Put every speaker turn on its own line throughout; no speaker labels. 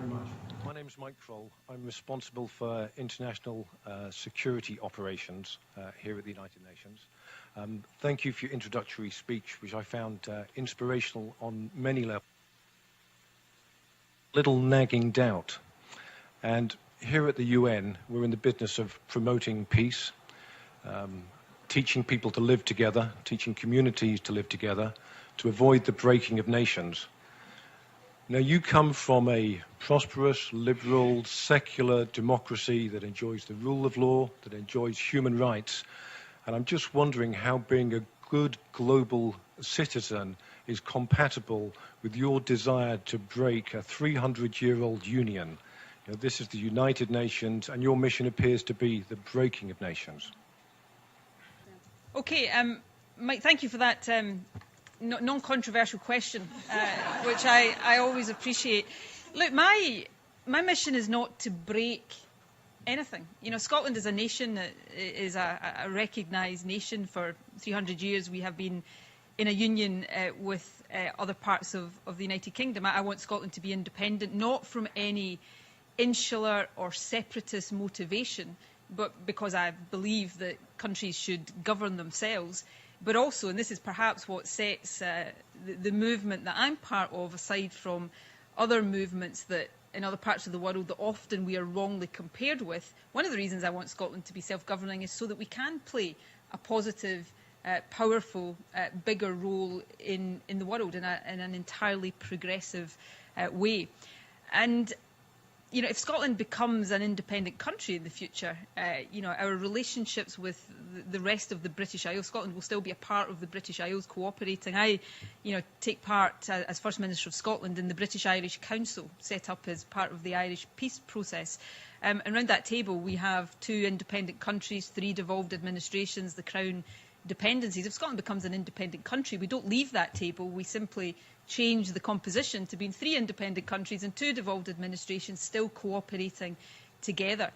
very much. My name is Mike Kroll. I'm responsible for international security operations here at the United Nations. Thank you for your introductory speech, which I found inspirational on many levels. Little nagging doubt. And here at the UN, we're in the business of promoting peace, teaching people to live together, teaching communities to live together, to avoid the breaking of nations. Now, you come from a prosperous, liberal, secular democracy that enjoys the rule of law, that enjoys human rights. And I'm just wondering how being a good global citizen is compatible with your desire to break a 300-year-old union. You know, this is the United Nations, and your mission appears to be the breaking of nations.
Okay, Mike, thank you for that non-controversial question, which I always appreciate. Look, my mission is not to break anything. You know, Scotland is a nation that is a recognised nation. For 300 years we have been in a union with other parts of the United Kingdom. I want Scotland to be independent, not from any insular or separatist motivation, but because I believe that countries should govern themselves. But also, and this is perhaps what sets the movement that I'm part of, aside from other movements that in other parts of the world that often we are wrongly compared with, one of the reasons I want Scotland to be self-governing is so that we can play a positive, powerful, bigger role in the world in an entirely progressive way. And you know, if Scotland becomes an independent country in the future, you know, our relationships with the rest of the British Isles, Scotland will still be a part of the British Isles cooperating. I, you know, take part as First Minister of Scotland in the British Irish Council, set up as part of the Irish peace process. And around that table we have 2 independent countries, 3 devolved administrations, the Crown dependencies. If Scotland becomes an independent country, we don't leave that table, we simply change the composition to being 3 independent countries and 2 devolved administrations still cooperating together.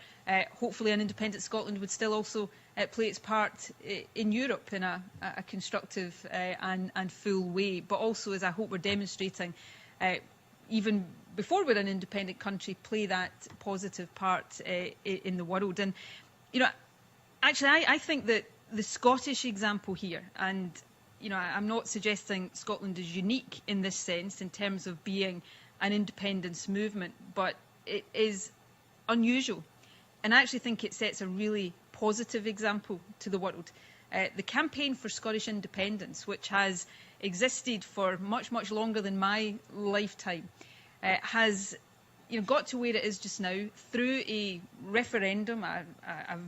Hopefully an independent Scotland would still also play its part in Europe in a constructive and full way, but also, as I hope we're demonstrating, even before we're an independent country, play that positive part in the world. And you know, actually I think that the Scottish example here, and you know, I'm not suggesting Scotland is unique in this sense in terms of being an independence movement, but it is unusual. And I actually think it sets a really positive example to the world. The campaign for Scottish independence, which has existed for much, much longer than my lifetime, has got to where it is just now through a referendum, a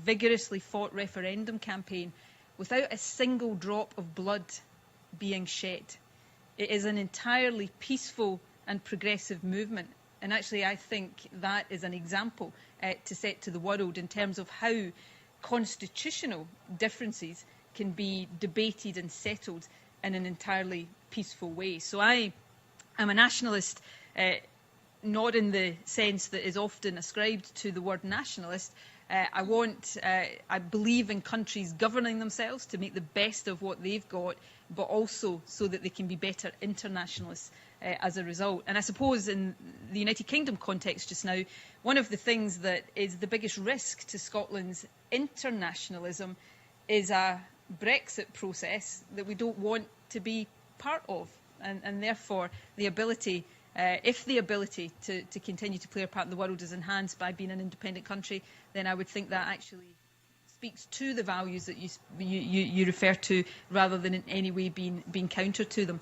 vigorously fought referendum campaign, without a single drop of blood being shed. It is an entirely peaceful and progressive movement. And actually I think that is an example to set to the world in terms of how constitutional differences can be debated and settled in an entirely peaceful way. So I am a nationalist, not in the sense that is often ascribed to the word nationalist. I believe in countries governing themselves to make the best of what they've got, but also so that they can be better internationalists as a result. And I suppose in the United Kingdom context just now, one of the things that is the biggest risk to Scotland's internationalism is a Brexit process that we don't want to be part of. And therefore, the ability, if the ability to continue to play a part in the world is enhanced by being an independent country, then I would think that actually speaks to the values that you refer to, rather than in any way being counter to them.